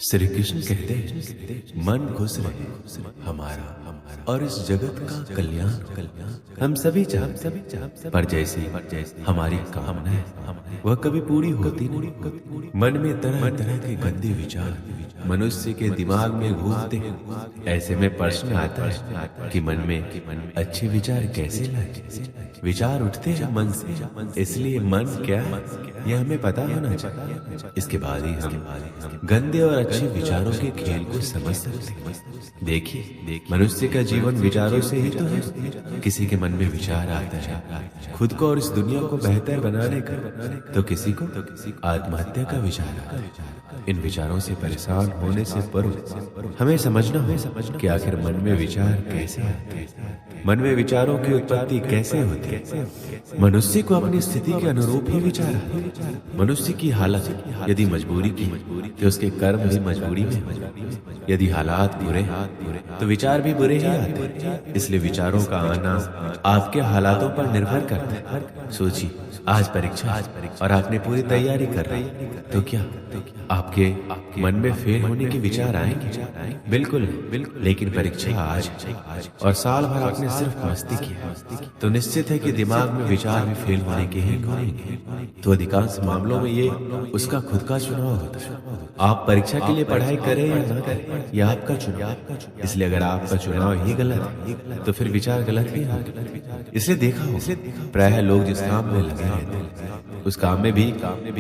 श्री कृष्ण कहते हैं, मन खुश रहे हमारा और इस जगत का कल्याण हम सभी चाहते, पर जैसे हमारी कामना है वह कभी पूरी होती नहीं। मन में तरह तरह के गंदे विचार मनुष्य के दिमाग में घूमते हैं। ऐसे में प्रश्न आता है कि मन में अच्छे विचार कैसे लाए। विचार उठते हैं मन से, इसलिए मन क्या है यह हमें पता होना चाहिए। इसके बाद ही हम गंदे और अच्छे विचारों के खेल को समझ सकते हैं। देखिए, मनुष्य का जीवन विचारों से ही तो है। किसी के मन में विचार आता है खुद को और इस दुनिया को बेहतर बनाने का, तो किसी को आत्महत्या का विचार आता है। इन विचारों से परेशान होने से पूर्व हमें समझना हो कि आखिर मन में विचार कैसे आते हैं, मन में विचारों की उत्पत्ति कैसे होती है। मनुष्य को अपनी स्थिति के अनुरूप ही विचार आते हैं। मनुष्य की हालत यदि मजबूरी की तो उसके कर्म भी मजबूरी में। यदि हालात बुरे तो विचार भी बुरे ही आते हैं। इसलिए विचारों का आना आपके हालातों पर निर्भर करता है। सोचिए, आज परीक्षा और आपने पूरी तैयारी कर रही, तो क्या आपके मन में फेल होने के विचार आएंगे? बिल्कुल नहीं। लेकिन परीक्षा आज और साल भर आपने सिर्फ मस्ती की तो निश्चित है कि दिमाग में विचार भी फेल होने के ही घूमेंगे। तो अधिकांश मामलों में ये उसका खुद का चुनाव होता है। आप परीक्षा के लिए पढ़ाई करें या ना करें, यह आपका चुनाव। इसलिए अगर आपका चुनाव ही गलत है तो फिर विचार गलत ही होगा। इसलिए देखा हो, प्रायः लोग जिस काम में लगे रहते हैं उस काम में भी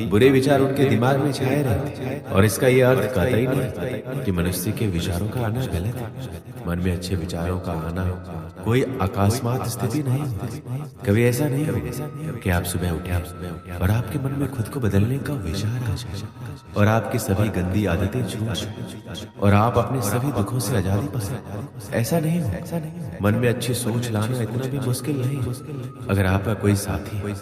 बुरे विचार उनके दिमाग में छाए रहते हैं। और इसका यह अर्थ कतई नहीं कि मनुष्य के विचारों का आना गलत है। मन में अच्छे विचारों का आना कोई अकस्मात स्थिति नहीं होती। कभी ऐसा नहीं हो कि आप सुबह उठे और आपके मन में खुद को बदलने का विचार आ जाए और आपकी सभी गंदी आदतें छूट जाए और आप अपने सभी दुखों से आजादी पाएं। ऐसा नहीं हो। मन में अच्छी सोच लाना इतना भी मुश्किल नहीं। अगर आपका कोई साथी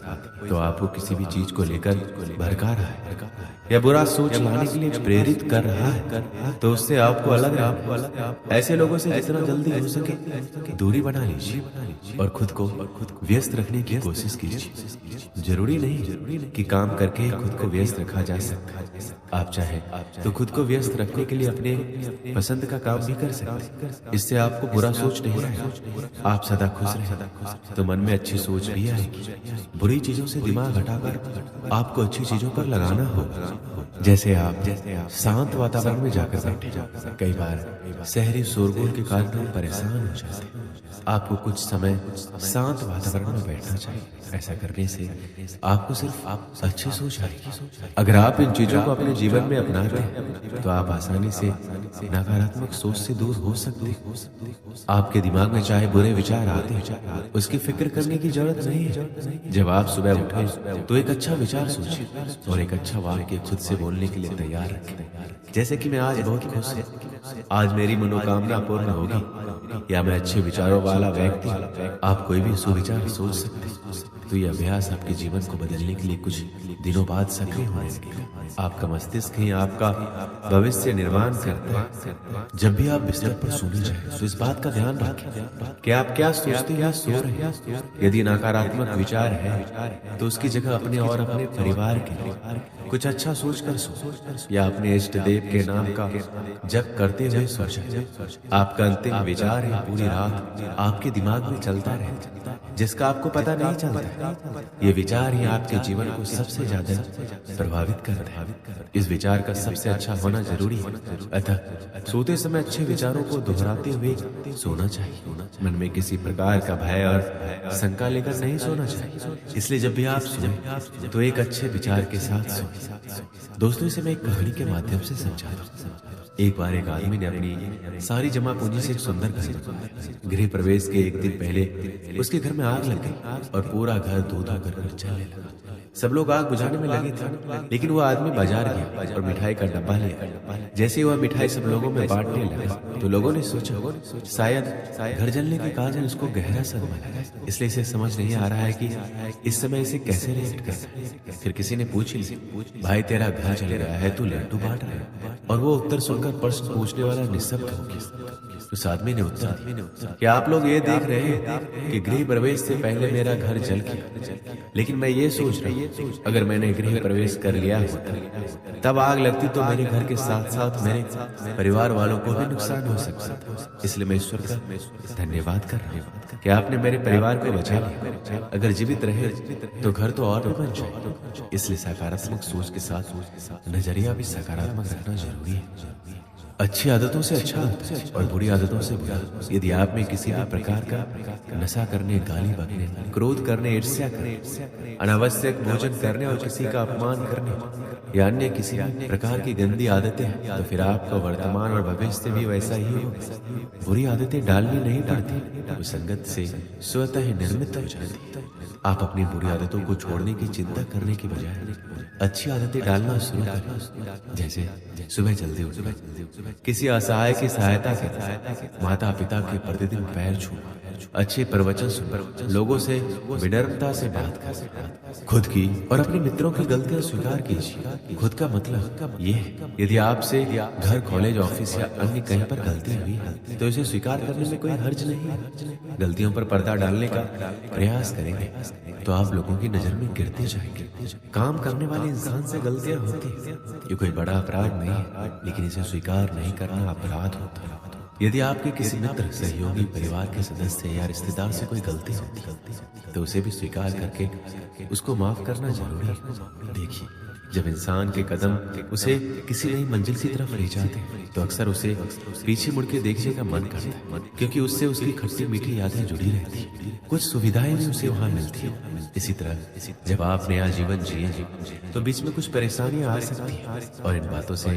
तो आपको किसी भी चीज को लेकर भड़का रहा है या बुरा सोच लाने के लिए प्रेरित कर रहा है, तो उससे आपको अलग ऐसे लोगों से जितना जल्दी हो सके दूरी बना लीजिए और खुद को व्यस्त रखने की कोशिश कीजिए। जरूरी नहीं कि काम करके खुद को व्यस्त रखा जा सकता है। आप चाहे तो खुद को व्यस्त रखने के लिए अपने पसंद का काम भी कर सकते हैं। इससे आपको बुरा सोच नहीं आएगा। आप सदा खुश रहे तो मन में अच्छी सोच भी आएगी। बुरी चीजों से दिमाग हटाकर आपको अच्छी चीजों पर लगाना होगा। जैसे आप शांत वातावरण में जाकर बैठे। कई बार शहरी शोरगुल के कारण हम परेशान हो जाते हैं। आपको कुछ समय शांत वातावरण में बैठना चाहिए। ऐसा करने से आपको सिर्फ अच्छी सोच आएगी। अगर आप इन चीजों को अपने जीवन में अपनाते हैं तो आप आसानी से नकारात्मक सोच से दूर हो सकते हैं। आपके दिमाग में चाहे बुरे विचार आते हैं, उसकी फिक्र करने की जरूरत नहीं है। जब आप सुबह उठे तो एक अच्छा विचार सोचिए और एक अच्छा वाक्य खुद से बोलने के लिए तैयार रखें। जैसे कि मैं आज बहुत खुश हूँ, आज मेरी मनोकामना पूर्ण होगी, या मैं अच्छे विचारों वाला व्यक्ति। आप कोई भी सुविचार सोच सकते हैं। तो यह अभ्यास आपके जीवन को बदलने के लिए कुछ दिनों बाद सक्रिय होने लगेगा। आपका मस्तिष्क ही आपका भविष्य निर्माण करता है। जब भी आप बिस्तर पर सोने जाएं तो इस बात का ध्यान रखें कि आप क्या सोचते या सो रहे हैं। यदि नकारात्मक विचार है तो उसकी जगह अपने और अपने परिवार के लिए कुछ अच्छा सोचकर सो, या अपने इष्ट देव के नाम का जप करते हुए सो जाए। आपका अंतिम विचार है पूरी रात आपके दिमाग में चलता रहता है, जिसका आपको पता नहीं चलता। ये विचार ही आपके जीवन को सबसे ज्यादा प्रभावित करता है। इस विचार का सबसे अच्छा होना जरूरी है। अतः सोते समय अच्छे विचारों को दोहराते हुए सोना चाहिए। मन में किसी प्रकार का भय और शंका लेकर नहीं सोना चाहिए। इसलिए जब भी आप सोएं तो एक अच्छे विचार के साथ सोएं। दोस्तों, इसे मैं एक कहानी के माध्यम से समझाता हूं। एक बार एक आदमी ने अपनी सारी जमा पूंजी से एक सुंदर घर बनवाया। गृह प्रवेश के एक दिन पहले उसके घर में आग लग गई और पूरा घर धू-धा कर जलने लगा। सब लोग आग बुझाने में लगे थे, लेकिन वह आदमी बाजार गया और मिठाई का डब्बा लिया। जैसे ही वह मिठाई सब लोगों में बांटने लगा तो लोगों ने सोचा शायद घर जलने के कारण उसको गहरा सदमा लगा, इसलिए इसे समझ नहीं आ रहा है कि इस समय इसे कैसे रिएक्ट करना। फिर किसी ने पूछ लिया, भाई तेरा घर जल रहा है, तू लड्डू बांट रहा है? और वो उत्तर सुनकर प्रश्न पूछने वाला निःशब्द हो गया। उस आदमी ने उत्तर दिया, क्या आप लोग ये देख रहे हैं कि गृह प्रवेश से पहले मेरा घर जल गया, लेकिन मैं ये सोच रहा हूँ अगर मैंने गृह प्रवेश कर लिया होता तब आग लगती तो मेरे घर के साथ साथ मेरे परिवार वालों को भी नुकसान हो सकता था। इसलिए मैं ईश्वर का धन्यवाद कर रहा हूँ कि आपने मेरे परिवार को बचा लिया। अगर जीवित रहे तो घर तो और भी बन जाए। इसलिए सकारात्मक सोच के साथ नजरिया भी सकारात्मक रखना जरूरी है। अच्छी आदतों से अच्छा होता है और बुरी आदतों से बुरा। यदि आप में किसी भी प्रकार का नशा करने, गाली बकने, क्रोध करने, ईर्ष्या करने, अनावश्यक भोजन करने और किसी का अपमान करने या अन्य किसी भी प्रकार की गंदी आदतें हैं तो फिर आपका वर्तमान और भविष्य भी वैसा ही होगा। बुरी आदतें डालनी नहीं पड़ती, वो संगत से स्वतः ही निर्मित हो जाती। आप अपनी बुरी आदतों को छोड़ने की चिंता करने की बजाय अच्छी आदतें डालना शुरू करें। जैसे सुबह जल्दी उठना, किसी असहाय की सहायता से, माता पिता के प्रतिदिन पैर छूना, अच्छे प्रवचन सुनना, लोगों से विनम्रता से बात करना, खुद की और अपने मित्रों की गलतियां स्वीकार कीजिए। खुद का मतलब ये है, यदि आपसे घर, कॉलेज, ऑफिस या अन्य कहीं पर गलती हुई है तो इसे स्वीकार करने में कोई हर्ज नहीं है। गलतियों पर पर्दा डालने का प्रयास करेंगे तो आप लोगों की नजर में गिरते जाएंगे। काम करने वाले इंसान से गलतियां होती हैं, ये कोई बड़ा अपराध नहीं है, लेकिन इसे स्वीकार नहीं करना अपराध होता है। यदि आपके किसी मित्र, सहयोगी, परिवार के सदस्य या रिश्तेदार से कोई गलती होती तो उसे भी स्वीकार करके उसको माफ करना जरूरी है। देखिए, जब इंसान के कदम उसे किसी नई मंजिल की तरफ ले जाते हैं तो अक्सर उसे पीछे मुड़ के देखने का मन करता है, क्योंकि उससे उसकी खट्टी मीठी यादें जुड़ी रहती हैं, कुछ सुविधाएं भी उसे वहां मिलती हैं। इसी तरह जब आप नया जीवन जिए तो बीच में कुछ परेशानियां आ सकती हैं और इन बातों से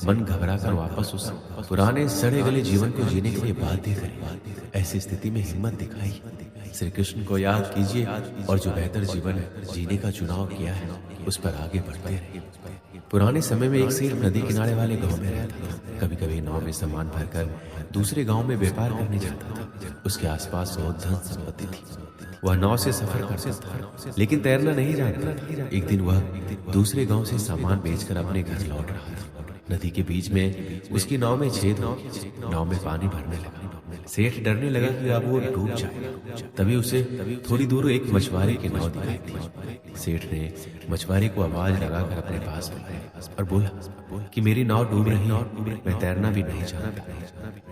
मन घबरा कर वापस उस पुराने सड़े गले जीवन को जीने के लिए बाध्य करें। ऐसी स्थिति में हिम्मत दिखाई, श्री कृष्ण को याद कीजिए और जो बेहतर जीवन जीने का चुनाव किया है उस पर आगे बढ़ते रहिए। पुराने समय में एक सेठ नदी किनारे वाले गांव में रहता था। कभी कभी नाव में सामान भरकर दूसरे गांव में व्यापार करने जाता था। उसके आसपास बहुत धन संपत्ति थी। वह नाव से सफर करता था, लेकिन तैरना नहीं जानता। एक दिन वह दूसरे गांव से सामान बेचकर अपने घर लौट रहा था। नदी के बीच में उसकी नाव में छेद हो गया। नाव में पानी भरने लगा। सेठ डरने लगा कि अब वो डूब जाएगा। तभी उसे थोड़ी दूर एक मछुआरे की नाव दिखाई दी। सेठ ने मछुआरे को आवाज लगाकर अपने पास बुलाया और बोला कि मेरी नाव डूब रही है, मैं तैरना भी नहीं जानता,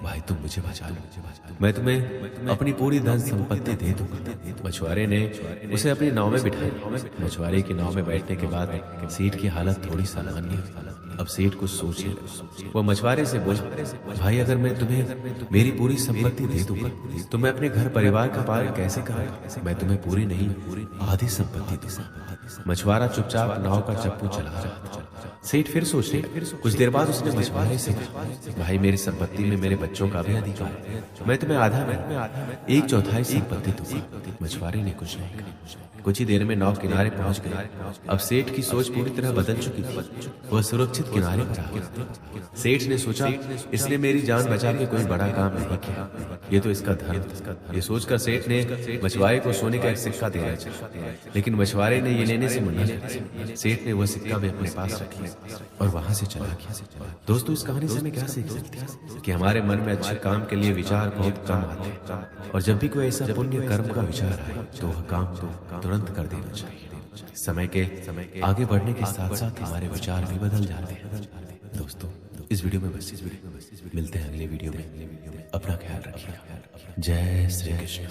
भाई तुम मुझे बचा लो, मैं तुम्हें अपनी पूरी धन संपत्ति दे दूंगा। मछुआरे ने उसे अपनी नाव में बिठाया। मछुआरे की नाव में बैठने के बाद सेठ की हालत थोड़ी सामान्य हुई। अब सेठ कुछ सोचे, वो मछुआरे से बोला, भाई अगर मैं तुम्हें मेरी पूरी संपत्ति दे दूंगा तो मैं अपने घर परिवार का पालन कैसे करूंगा? मैं तुम्हें पूरी नहीं आधी संपत्ति दूंगा। मछुआरा चुपचाप नाव का चप्पू चला रहा था। सेठ फिर सोचे। कुछ देर बाद उसने मछुआरे से कहा, भाई मेरी संपत्ति में मेरे बच्चों का भी अधिकार है, मैं तुम्हें आधा नहीं 1/4 संपत्ति दूंगा। मछुआरे ने कुछ नहीं कहा। कुछ ही देर में नाव किनारे पहुंच गई। अब सेठ की सोच पूरी तरह बदल चुकी थी। वह सुरक्षित किनारे पर आ गया। सेठ ने सोचा, इसने मेरी जान बचा के कोई बड़ा काम नहीं किया, ये तो इसका धर्म था। ये सोचकर सेठ ने मछुआरे को सोने का एक सिक्का दिया, लेकिन मछुआरे ने ये लेने से मना किया। सेठ ने वह सिक्का भी अपने पास रख लिया और वहां से चला गया। दोस्तों, इस कहानी से हमें क्या सीख मिलती है कि हमारे मन में अच्छे काम के लिए विचार बहुत कम आते हैं, और जब भी कोई ऐसा पुण्य कर्म का विचार आए तो वह काम तुरंत कर देना चाहिए। समय के आगे बढ़ने के साथ साथ हमारे विचार भी बदल जाते हैं। दोस्तों, इस वीडियो में बस मिलते हैं अगले वीडियो में। अपना ख्याल रखिए। जय श्री कृष्ण।